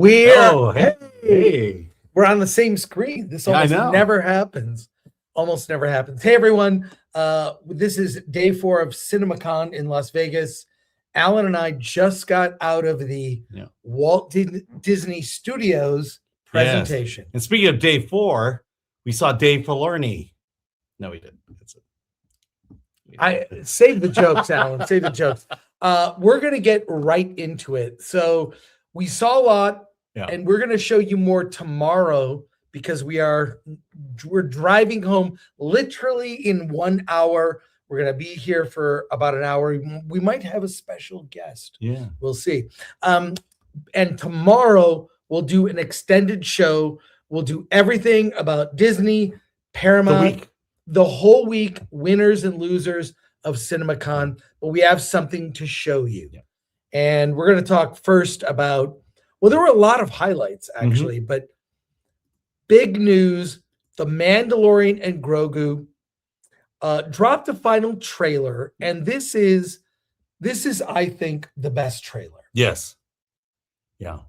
Hey. We're on the same screen. This almost never happens. Almost never happens. Hey, everyone. This is day 4 of CinemaCon in Las Vegas. Alan and I just got out of the Walt Disney Studios presentation. Yes. And speaking of day 4, we saw Dave Filoni. No, we didn't. That's it. I save the jokes, Alan. Save the jokes. We're gonna get right into it. So we saw a lot, and we're gonna show you more tomorrow because we're driving home literally in 1 hour. We're gonna be here for about an hour. We might have a special guest. Yeah, we'll see. And tomorrow we'll do an extended show. We'll do everything about Disney, Paramount. The whole week, winners and losers of CinemaCon, but we have something to show you. And we're going to talk first about, well, there were a lot of highlights actually, but big news, the Mandalorian and Grogu dropped a final trailer, and this is, I think, the best trailer. Yes. Yeah.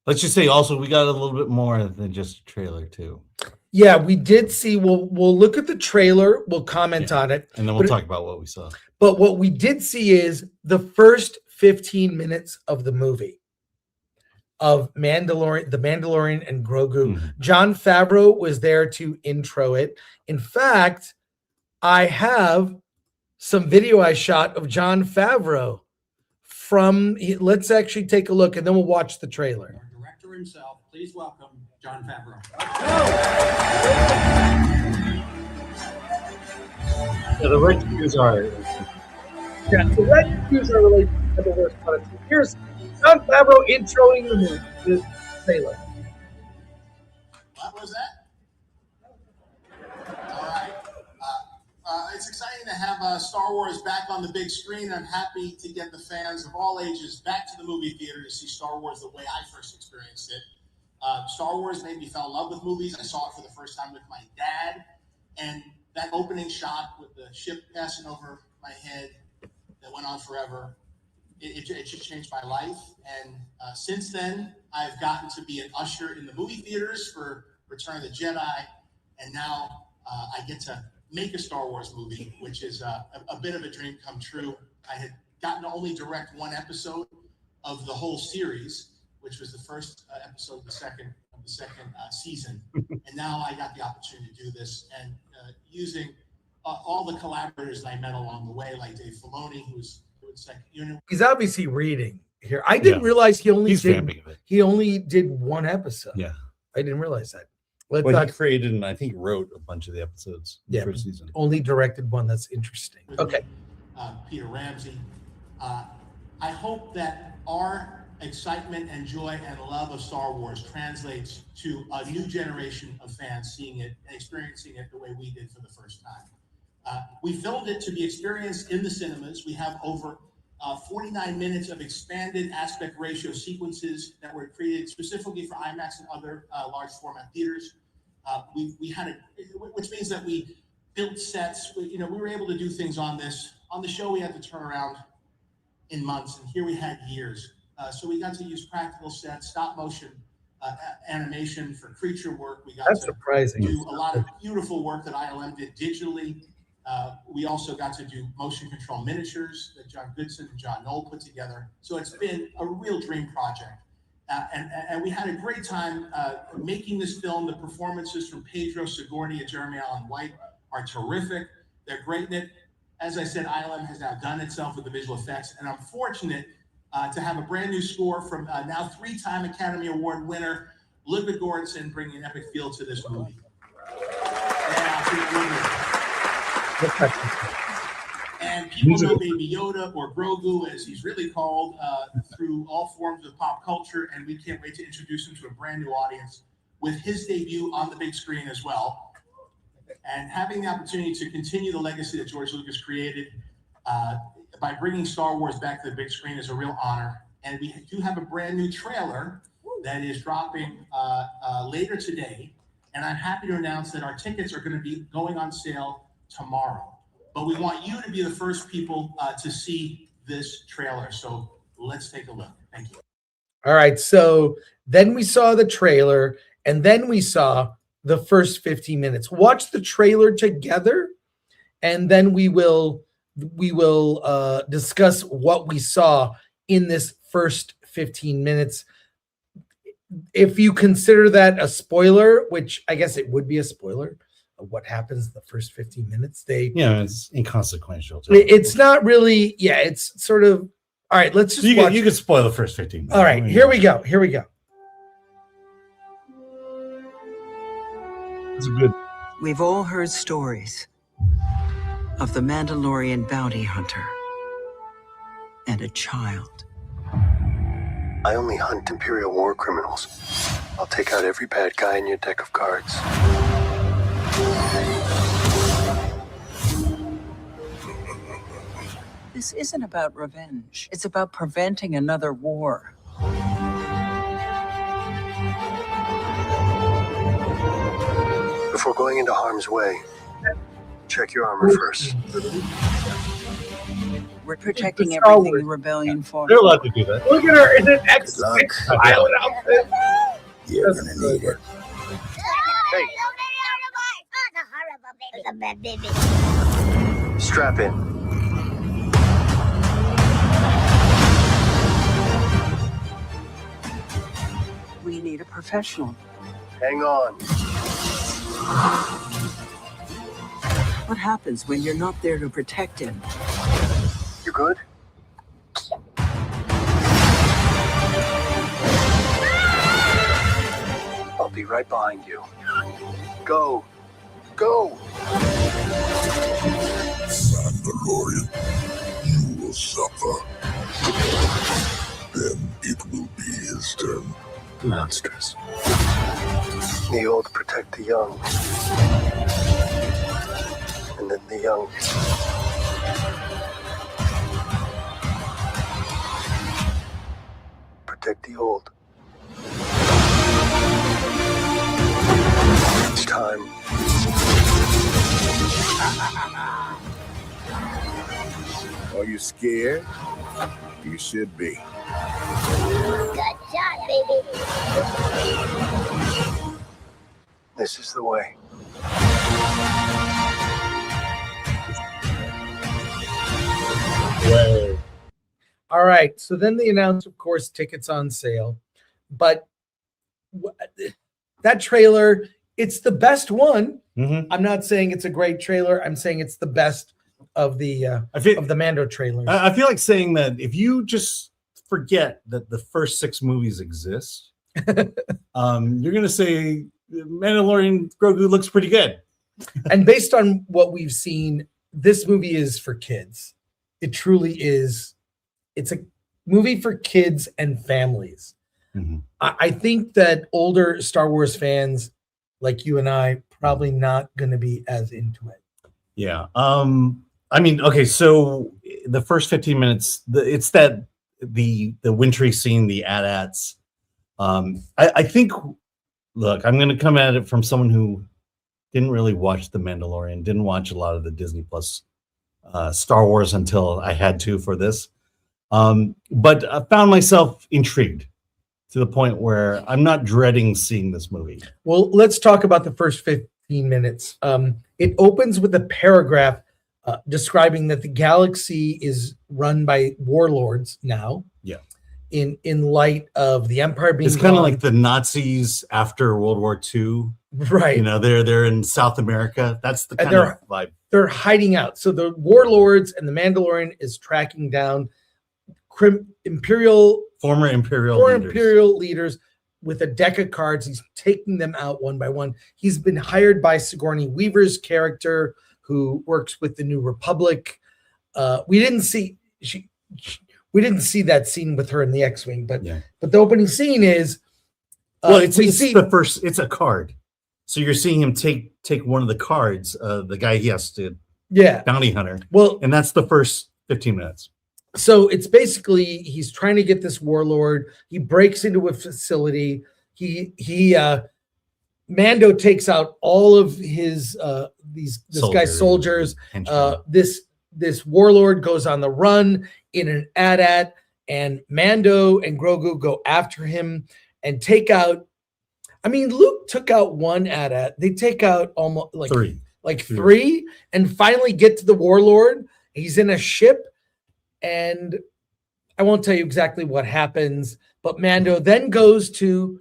Let's just say also we got a little bit more than just a trailer too. Yeah, we did see. We'll look at the trailer. We'll comment on it, and then we'll talk about what we saw. But what we did see is the first 15 minutes of the movie of the Mandalorian and Grogu. Jon Favreau was there to intro it. In fact, I have some video I shot of Jon Favreau let's actually take a look, and then we'll watch the trailer. Our director himself, please welcome Jon Favreau. Yeah, the red cues are. Yeah, the red cues are related to the worst part. Here's Jon Favreau introing the movie, the trailer. What was that? All right. It's exciting to have Star Wars back on the big screen. I'm happy to get the fans of all ages back to the movie theater to see Star Wars the way I first experienced it. Star Wars made me fall in love with movies. I saw it for the first time with my dad, and that opening shot with the ship passing over my head that went on forever, it just changed my life. And since then, I've gotten to be an usher in the movie theaters for Return of the Jedi, and now I get to make a Star Wars movie, which is a bit of a dream come true. I had gotten to only direct one episode of the whole series, which was the first episode of the second season, and now I got the opportunity to do this, and using all the collaborators that I met along the way, like Dave Filoni, who's doing second unit. He's obviously reading here. I didn't realize he only did one episode. Yeah, I didn't realize that. He created and I think wrote a bunch of the episodes in the first season. Only directed one. That's interesting. Okay. Peter Ramsey. I hope that our excitement and joy and love of Star Wars translates to a new generation of fans seeing it and experiencing it the way we did for the first time. We filmed it to be experienced in the cinemas. We have over 49 minutes of expanded aspect ratio sequences that were created specifically for IMAX and other large format theaters. We had which means that we built sets. We were able to do things on this. On the show, we had to turn around in months, and here we had years. So we got to use practical sets, stop motion animation for creature work. We got to do a lot of beautiful work that ILM did digitally. We also got to do motion control miniatures that John Goodson and John Knoll put together. So it's been a real dream project. And we had a great time making this film. The performances from Pedro Sigourney and Jeremy Allen White are terrific. They're great in it. As I said, ILM has now done itself with the visual effects, and I'm fortunate to have a brand new score from now 3-time Academy Award winner Ludwig Göransson bringing an epic feel to this movie. And people know Baby Yoda, or Grogu as he's really called, through all forms of pop culture, and we can't wait to introduce him to a brand new audience with his debut on the big screen as well. And having the opportunity to continue the legacy that George Lucas created by bringing Star Wars back to the big screen is a real honor. And we do have a brand new trailer that is dropping later today. And I'm happy to announce that our tickets are going to be going on sale tomorrow. But we want you to be the first people to see this trailer. So let's take a look. Thank you. All right. So then we saw the trailer, and then we saw the first 15 minutes. Watch the trailer together, and then we will discuss what we saw in this first 15 minutes. If you consider that a spoiler, which I guess it would be a spoiler of what happens in the first 15 minutes, it's inconsequential. It's not really, it's sort of, all right, let's just watch. You could spoil the first 15 minutes. All right, here we go. It's good. We've all heard stories of the Mandalorian bounty hunter and a child. I only hunt Imperial war criminals. I'll take out every bad guy in your deck of cards. This isn't about revenge. It's about preventing another war. Before going into harm's way, check your armor first. We're protecting Star everything Wars. the rebellion fought. They're allowed to do that. Look at her in an luck. pilot outfit. You're gonna need it. Strap in. We need a professional. Hang on. What happens when you're not there to protect him? You good? I'll be right behind you. Go. Go. Mandalorian, you will suffer. Then it will be his turn. Monstrous. The old protect the young. And then the young. Protect the old. It's time. Are you scared? You should be. Good shot, baby. This is the way. All right. So then they announced, of course, tickets on sale. But that trailer, it's the best one. Mm-hmm. I'm not saying it's a great trailer. I'm saying it's the best of the of the Mando trailers. I feel like saying that if you just forget that the first 6 movies exist, you're going to say Mandalorian Grogu looks pretty good. And based on what we've seen, this movie is for kids. It truly is. It's a movie for kids and families. Mm-hmm. I think that older Star Wars fans like you and I probably not going to be as into it. Yeah. I mean, okay, so the first 15 minutes, it's that the wintry scene, the AT-ATs. I think, look, I'm going to come at it from someone who didn't really watch The Mandalorian, didn't watch a lot of the Disney Plus Star Wars until I had to for this. But I found myself intrigued to the point where I'm not dreading seeing this movie. Well, let's talk about the first 15 minutes. It opens with a paragraph describing that the galaxy is run by warlords now. Yeah. In light of the Empire being It's kind of gone. like the Nazis after World War II. Right. You know, they're in South America. That's the kind of vibe. They're hiding out. So the warlords and the Mandalorian is tracking down former Imperial leaders with a deck of cards. He's taking them out one by one. He's been hired by Sigourney Weaver's character, who works with the New Republic. We didn't see that scene with her in the X-Wing, but the opening scene is it's a card. So you're seeing him take one of the cards, the guy he has to bounty hunter. Well, and that's the first 15 minutes. So it's basically he's trying to get this warlord. He breaks into a facility. Mando takes out all of his guy's soldiers. This warlord goes on the run in an AT-AT, and Mando and Grogu go after him and take out. I mean, Luke took out one AT-AT. They take out almost like three, and finally get to the warlord. He's in a ship, and I won't tell you exactly what happens, but Mando then goes to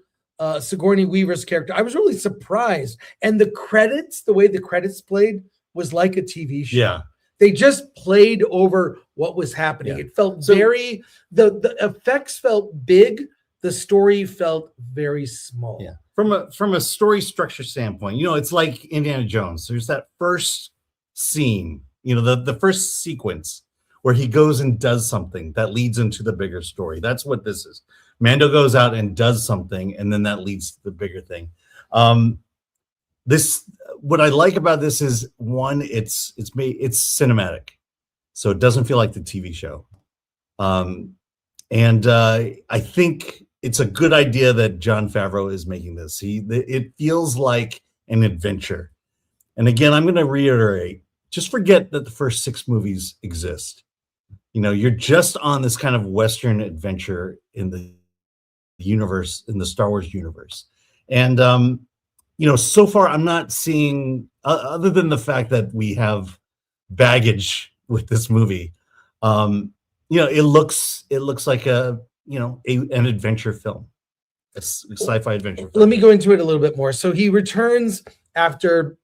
Sigourney Weaver's character. I was really surprised. And the credits, the way the credits played, was like a TV show. Yeah. They just played over what was happening. Yeah. It felt the effects felt big. The story felt very small. Yeah. From a story structure standpoint, it's like Indiana Jones. There's that first scene, the first sequence where he goes and does something that leads into the bigger story. That's what this is. Mando goes out and does something, and then that leads to the bigger thing. What I like about this is, one, it's cinematic, so it doesn't feel like the TV show. And I think it's a good idea that Jon Favreau is making this. It feels like an adventure. And again, I'm going to reiterate: just forget that the first 6 movies exist. You're just on this kind of Western adventure in the universe, in the Star Wars universe. And, so far I'm not seeing, other than the fact that we have baggage with this movie, it looks like an adventure film, a sci-fi adventure film. Let me go into it a little bit more. So he returns after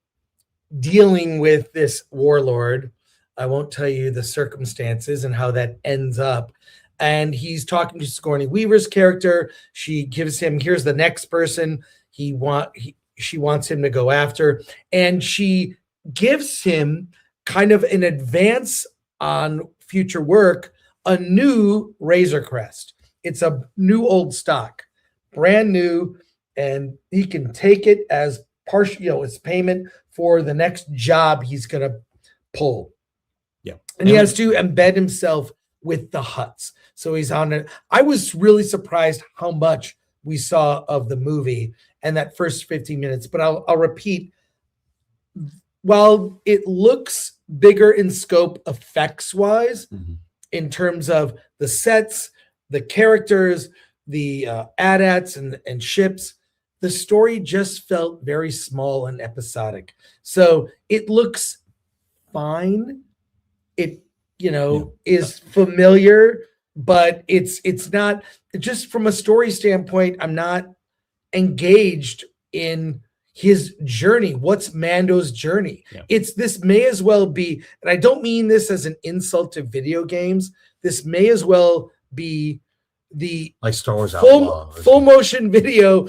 dealing with this warlord. I won't tell you the circumstances and how that ends up. And he's talking to Sigourney Weaver's character. She gives him, here's the next person she wants him to go after. And she gives him kind of an advance on future work, a new Razor Crest. It's a new old stock, brand new, and he can take it as partial, as payment for the next job he's going to pull. Yeah. And he has to embed himself with the Hutts. So he's on it. I was really surprised how much we saw of the movie and that first 15 minutes. But I'll repeat, while it looks bigger in scope effects-wise, in terms of the sets, the characters, the AT-ATs and ships, the story just felt very small and episodic. So it looks fine. It is familiar, but it's not, just from a story standpoint, I'm not engaged in his journey. What's Mando's journey? Yeah. This may as well be, and I don't mean this as an insult to video games, this may as well be the like Star Wars full motion video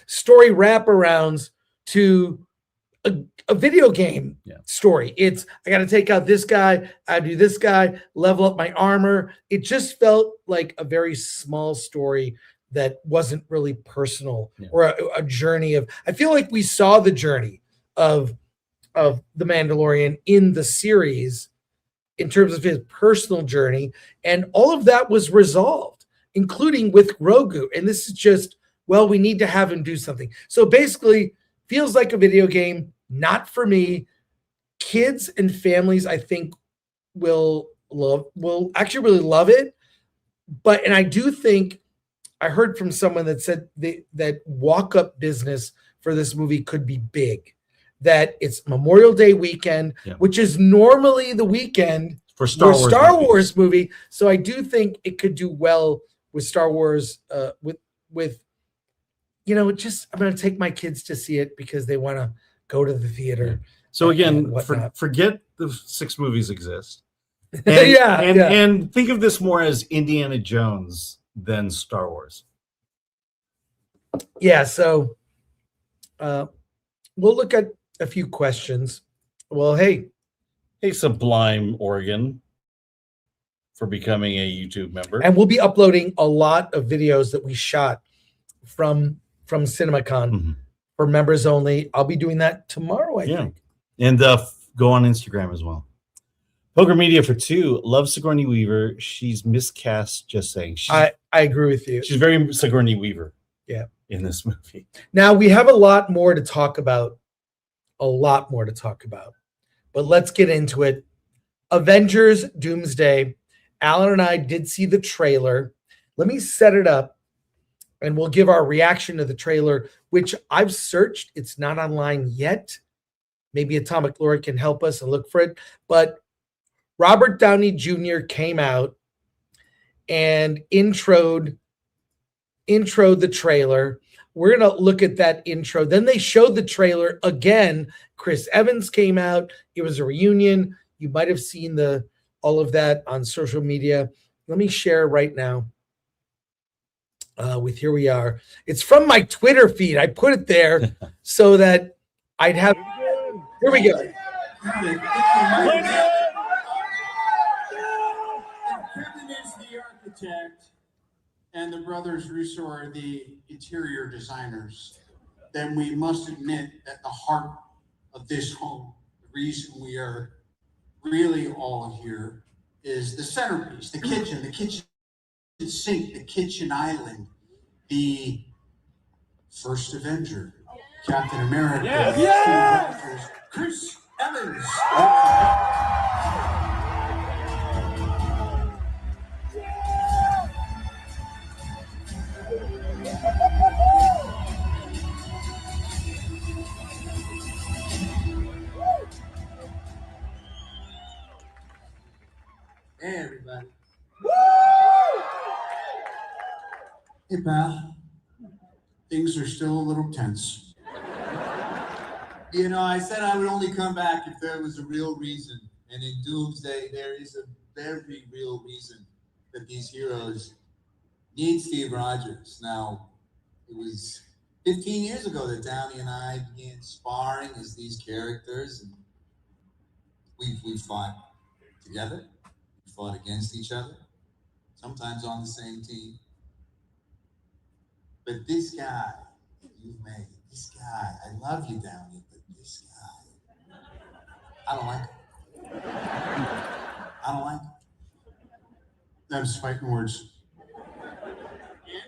story wraparounds to a video game story. It's, I got to take out this guy, I do this guy, level up my armor. It just felt like a very small story that wasn't really personal, or a journey of, I feel like we saw the journey of the Mandalorian in the series in terms of his personal journey, and all of that was resolved, including with Grogu. And this is just, well, we need to have him do something. So basically, feels like a video game. Not for me. Kids and families, I think, will actually really love it. And I do think, I heard from someone that said that walk-up business for this movie could be big. That it's Memorial Day weekend, which is normally the weekend for Star Wars movie. So I do think it could do well with Star Wars. With just, I'm going to take my kids to see it because they want to go to the theater. So again, forget the 6 movies exist. And, and think of this more as Indiana Jones than Star Wars. Yeah, so we'll look at a few questions. Well, hey Sublime Oregon, for becoming a YouTube member. And we'll be uploading a lot of videos that we shot from CinemaCon for members only. I'll be doing that tomorrow, I think. And go on Instagram as well. Poker Media for 2. Love Sigourney Weaver. She's miscast, just saying. I agree with you. She's very Sigourney Weaver. Yeah. In this movie. Now, we have a lot more to talk about. But let's get into it. Avengers Doomsday. Alan and I did see the trailer. Let me set it up and we'll give our reaction to the trailer, which I've searched. It's not online yet. Maybe Atomic Lord can help us and look for it. But Robert Downey Jr. came out and introed the trailer. We're going to look at that intro. Then they showed the trailer again. Chris Evans came out. It was a reunion. You might have seen all of that on social media. Let me share right now with here we are. It's from my Twitter feed. I put it there so that I'd have. Here we go. Kevin is the architect, and the brothers Russo are the interior designers. Then we must admit that the heart of this home, the reason we are really all here, is the centerpiece, the kitchen sink, the kitchen island, the first Avenger, Captain America, Steve Rogers, Chris Evans. Hey, everybody. Hey, pal. Things are still a little tense. You know, I said I would only come back if there was a real reason. And in Doomsday, there is a very real reason that these heroes need Steve Rogers. Now, it was 15 years ago that Downey and I began sparring as these characters. And we fought together. We fought against each other. Sometimes on the same team. But this guy you've made, this guy, I love you, Downey, but this guy, I don't like him. I don't like him. Them's fighting words.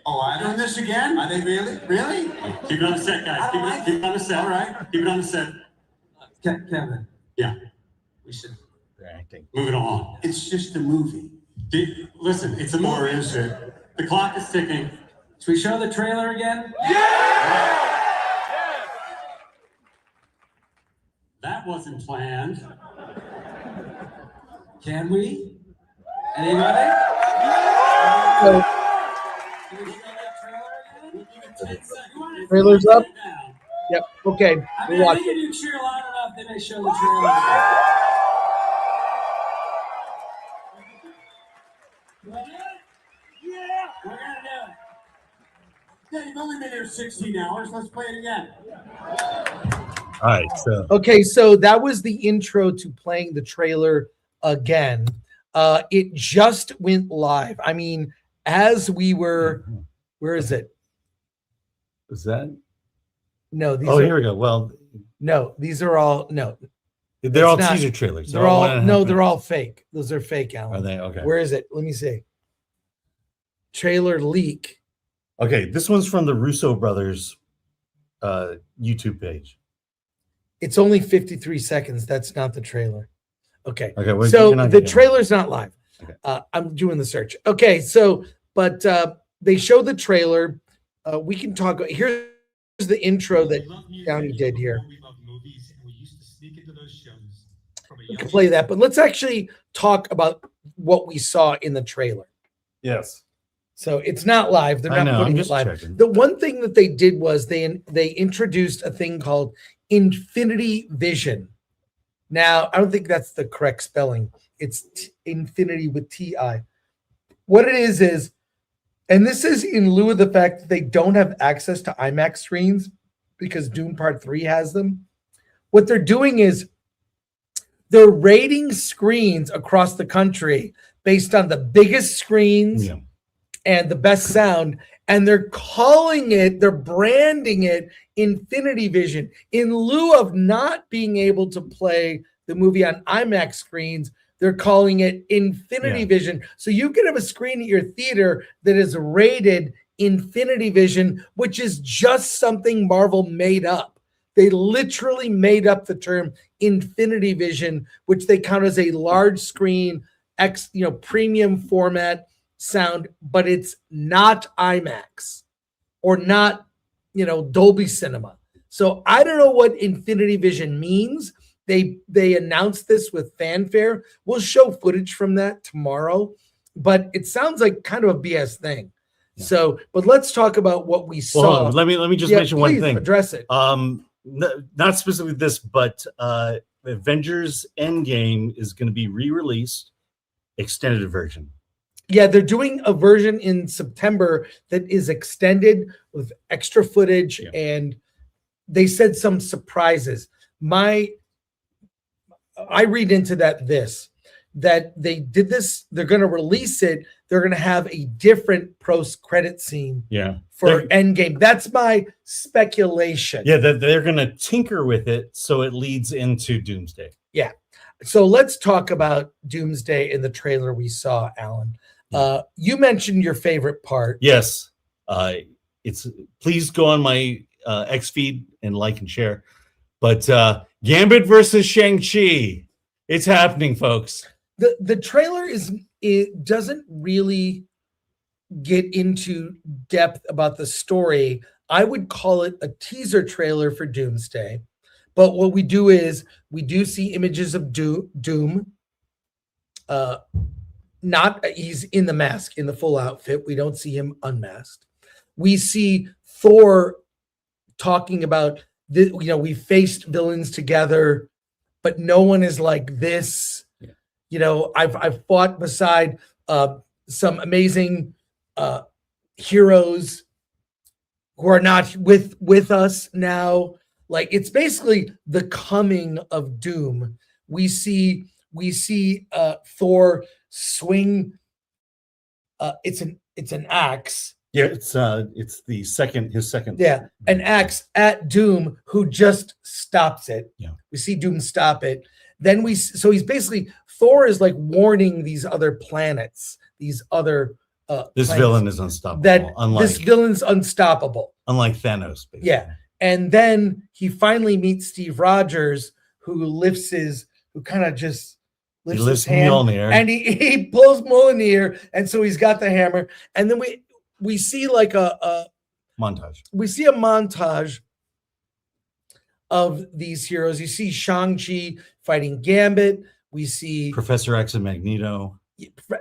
Oh, I Doing this again? Are they really? Really? Keep it on the set, guys. Keep it on the set. All right. Keep it on the set. Kevin. Yeah. We should. They're acting. Move it along. It's just a movie. Listen, it's a movie. Or is it? The clock is ticking. Should we show the trailer again? That wasn't planned. Can we? Anybody? So, Can we show that trailer again? Give it 10 seconds. trailer's up. Now. Yep. Okay. I We'll mean, I watch think if it. you cheer loud enough, they may show the trailer again. You want to do it? Yeah! We're gonna do it. Yeah, you've only been here 16 hours. Let's play it again. All right. So Okay, so that was the intro to playing the trailer again. It just went live. I mean, as we were, where is it? is that? No, these Oh, are here we go. Well, no, these are all no. they're all not- teaser trailers. They're all 1.5 no, they're minutes. all fake. Those are fake, Alan. Are they okay? Where is it? Let me see. Trailer leak. Okay, this one's from the Russo brothers YouTube page. It's only 53 seconds. That's not the trailer. Okay. Okay, well, So you're not the gonna- trailer's not live. Okay. I'm doing the search. Okay, so but they showed the trailer. We can talk. Here's the intro that Downey did here. We love movies, and we used to sneak into those shows from a We young can play that, but let's actually talk about what we saw in the trailer. Yes. So it's not live. They're I not know, I'm putting it just live. checking. The one thing that they did was they introduced a thing called Infinity Vision. Now, I don't think that's the correct spelling. It's Infinity with T-I. What it is, and this is in lieu of the fact that they don't have access to IMAX screens because Dune Part 3 has them. What they're doing is they're rating screens across the country based on the biggest screens Yeah. and the best sound, and they're branding it Infinity Vision in lieu of not being able to play the movie on IMAX screens. They're calling it Infinity Yeah. Vision. So you can have a screen at your theater that is rated Infinity Vision, which is just something Marvel made up. They literally made up the term Infinity Vision, which they count as a large screen premium format sound, but it's not IMAX or not, Dolby Cinema. So I don't know what Infinity Vision means. They announced this with fanfare. We'll show footage from that tomorrow, but it sounds like kind of a BS thing. Yeah. So, but let's talk about what we saw. Well, let me just mention one thing. Address it. Not specifically this, but Avengers Endgame is going to be re-released, extended version. Yeah, they're doing a version in September that is extended with extra footage, and they said some surprises. I read into that they did this, they're going to release it, they're going to have a different post-credit scene for Endgame. That's my speculation. Yeah, they're going to tinker with it so it leads into Doomsday. Yeah. So let's talk about Doomsday in the trailer we saw, Alan. You mentioned your favorite part. Yes. Please go on my X feed and like and share. But Gambit versus Shang-Chi. It's happening, folks. The trailer doesn't really get into depth about the story. I would call it a teaser trailer for Doomsday. But what we do is we do see images of Doom. He's in the mask, in the full outfit. We don't see him unmasked. We see Thor talking about we faced villains together, but no one is like this. I've fought beside some amazing heroes who are not with us now. Like, it's basically the coming of Doom. We see Thor swing. It's an axe. Yeah, it's his second. Yeah, an axe at Doom, who just stops it. Yeah, we see Doom stop it. Then so he's basically, Thor is like warning these other planets, these other this villain is unstoppable. This villain's unstoppable. Unlike Thanos, basically. Yeah. And then he finally meets Steve Rogers, who kind of just lifts his hand, Mjolnir. And he pulls Mjolnir, and so he's got the hammer. And then we see like a montage. We see a montage of these heroes. You see Shang-Chi fighting Gambit. We see Professor X and Magneto.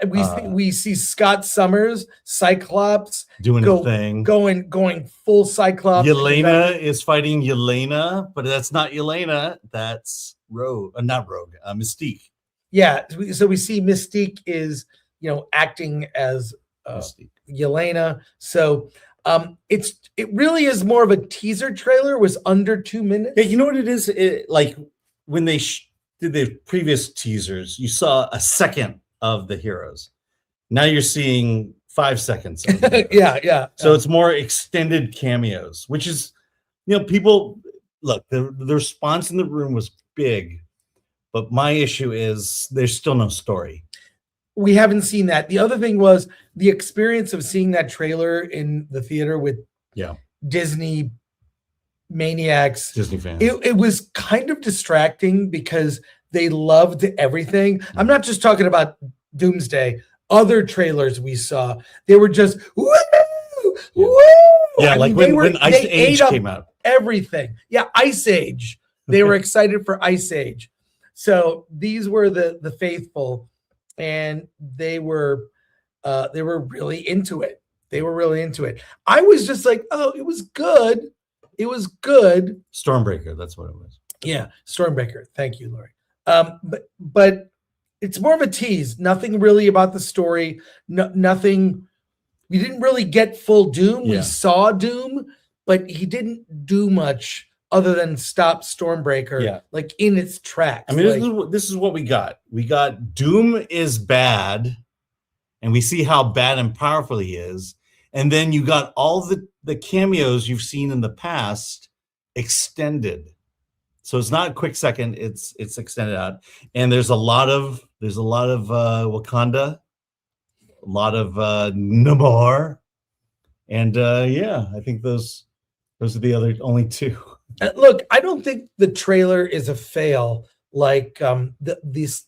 We see Scott Summers, Cyclops, doing a thing, going full Cyclops. Yelena is fighting Yelena, but that's not Yelena. That's Mystique. Yeah, so we see Mystique is acting as Yelena. So it really is more of a teaser trailer. It was under 2 minutes. Yeah, you know what it is? Like when they did the previous teasers, you saw a second of the heroes. Now you're seeing 5 seconds. Yeah. So it's more extended cameos, which is, people look, the response in the room was big, but my issue is there's still no story. We haven't seen that. The other thing was the experience of seeing that trailer in the theater with Disney maniacs, Disney fans. It was kind of distracting because they loved everything. I'm not just talking about Doomsday. Other trailers we saw, they were just woo, woo. Yeah, when Ice Age came out. Everything. Yeah, Ice Age. They were excited for Ice Age. So these were the faithful, and they were really into it. They were really into it. I was just like, oh, it was good. It was good. Stormbreaker, that's what it was. Yeah, Stormbreaker. Thank you, Lori. But it's more of a tease. Nothing really about the story. Nothing. We didn't really get full Doom. Yeah. We saw Doom, but he didn't do much other than stop Stormbreaker, like in its tracks. I mean, this is what we got. We got Doom is bad, and we see how bad and powerful he is. And then you got all the cameos you've seen in the past extended. So it's not a quick second, it's extended out. And there's a lot of Wakanda, a lot of Namor. And I think those are the only two. Look, I don't think the trailer is a fail, like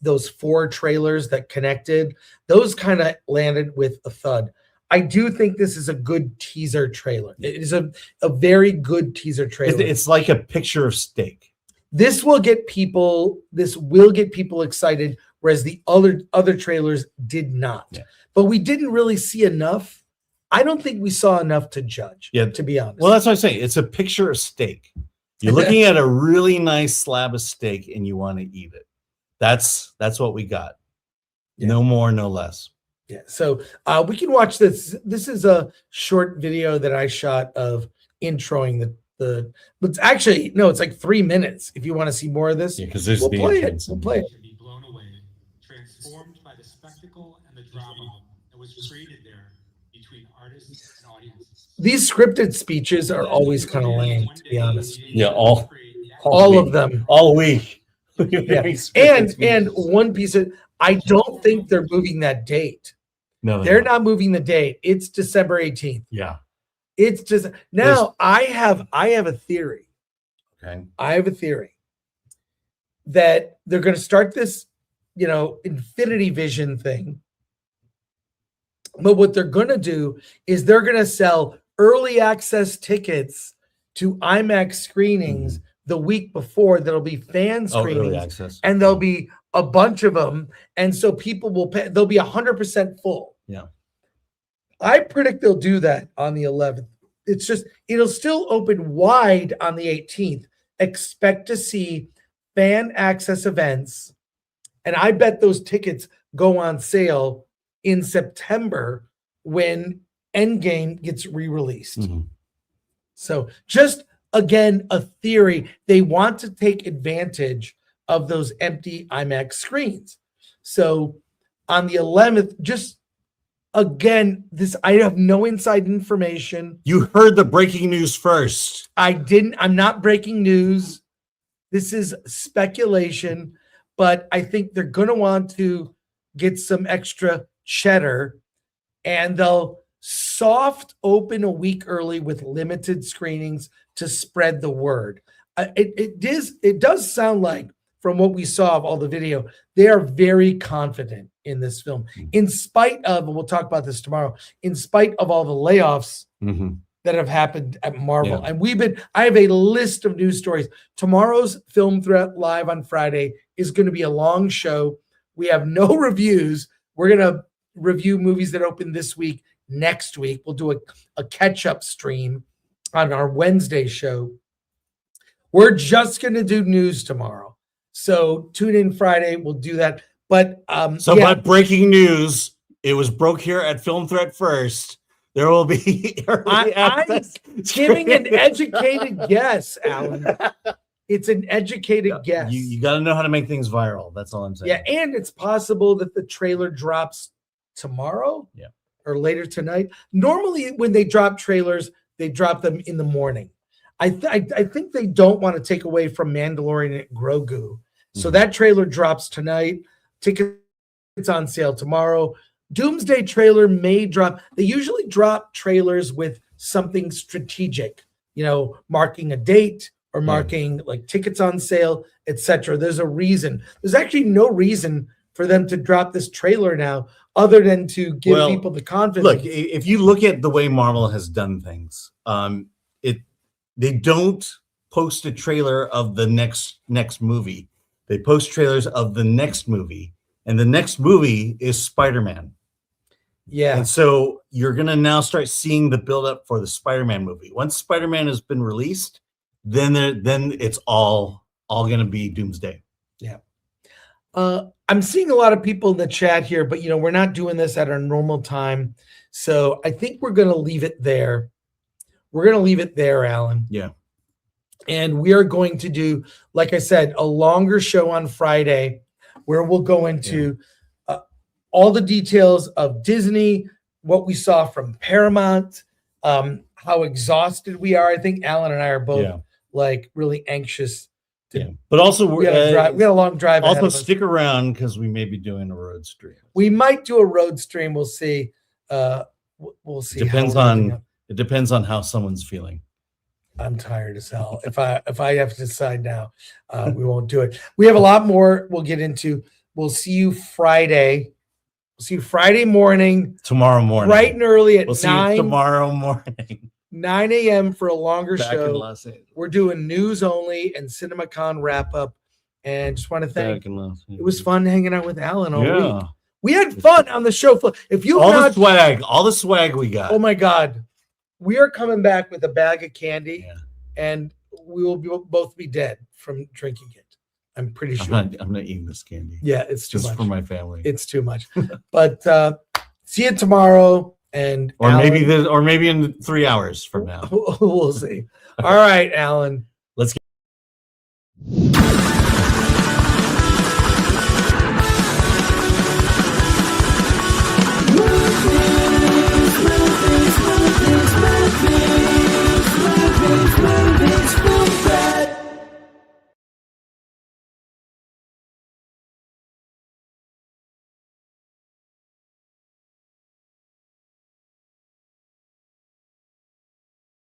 those 4 trailers that connected, those kind of landed with a thud. I do think this is a good teaser trailer. It is a very good teaser trailer. It's like a picture of steak. This will get people excited, whereas the other trailers did not. Yeah. But we didn't really see enough. I don't think we saw enough to judge, to be honest. Well, that's what I'm saying. It's a picture of steak. You're looking at a really nice slab of steak and you want to eat it. That's what we got. Yeah. No more, no less. Yeah. So we can watch this. This is a short video that I shot of introing the but actually, no, it's like 3 minutes. If you want to see more of this, because there's we'll play it. We'll play it. Be blown away, transformed by the spectacle and the drama that was created there between artists and audiences. These scripted speeches are always kind of lame, to be honest. Yeah, all of them, all week. Yeah. And one piece of, I don't think they're moving that date. No, they're not moving the date. It's December 18th. Yeah. It's just now I have a theory. Okay. I have a theory that they're going to start this, Infinity Vision thing. But what they're going to do is they're going to sell early access tickets to IMAX screenings the week before. That'll be fan screenings, and there'll be a bunch of them, and so people will pay. They'll be 100% full. Yeah. I predict they'll do that on the 11th. It's just, it'll still open wide on the 18th. Expect to see fan access events. And I bet those tickets go on sale in September when Endgame gets re-released. Mm-hmm. So just, again, a theory. They want to take advantage of those empty IMAX screens. So on the 11th, just, again, I have no inside information. You heard the breaking news first. I'm not breaking news. This is speculation, but I think they're going to want to get some extra cheddar, and they'll soft open a week early with limited screenings to spread the word. It does sound like, from what we saw of all the video, they are very confident in this film, in spite of, and we'll talk about this tomorrow, in spite of all the layoffs that have happened at Marvel. Yeah. And I have a list of news stories. Tomorrow's Film Threat Live on Friday is going to be a long show. We have no reviews. We're going to review movies that open this week. Next week, we'll do a catch-up stream on our Wednesday show. We're just going to do news tomorrow. So tune in Friday. We'll do that. But but breaking news, it was broke here at Film Threat first. There will be I'm giving an educated guess, Alan. It's an educated guess. You got to know how to make things viral. That's all I'm saying. Yeah, and it's possible that the trailer drops tomorrow. Yeah. Or later tonight. Normally, when they drop trailers, they drop them in the morning. I think they don't want to take away from Mandalorian and Grogu. So that trailer drops tonight. Tickets on sale tomorrow. Doomsday trailer may drop. They usually drop trailers with something strategic, marking a date or marking like tickets on sale, etc. There's a reason. There's actually no reason for them to drop this trailer now, other than to give people the confidence. Look, if you look at the way Marvel has done things, they don't post a trailer of the next movie. They post trailers of the next movie, and the next movie is Spider-Man. Yeah. And so you're going to now start seeing the buildup for the Spider-Man movie. Once Spider-Man has been released, then it's all going to be Doomsday. Yeah. I'm seeing a lot of people in the chat here, but we're not doing this at our normal time. So I think we're going to leave it there. We're going to leave it there, Alan. Yeah. And we are going to do, like I said, a longer show on Friday where we'll go into all the details of Disney, what we saw from Paramount, how exhausted we are. I think Alan and I are both really anxious. But also we got a long drive. Also stick around because we may be doing a road stream. We might do a road stream. We'll see. We'll see. It depends on how someone's feeling. I'm tired as hell. If I have to decide now, we won't do it. We have a lot more we'll get into. We'll see you Friday. We'll see you Friday morning. Tomorrow morning. Bright and early at We'll 9. see you tomorrow morning. 9 a.m. for a longer Back in show. Los Angeles. We're doing news only and CinemaCon wrap up. And just want to thank. Back in Los It was Angeles. fun hanging out with Alan all Yeah. week. We had fun on the show. If you All not, the swag we got. oh my God, we are coming back with a bag of candy, Yeah. and we will both be dead from drinking it. I'm pretty sure. I'm not eating this candy. Yeah, it's too Just much. for my family. It's too much. But see you tomorrow, and Or Alan, maybe in 3 hours from now. we'll see. All right, Alan.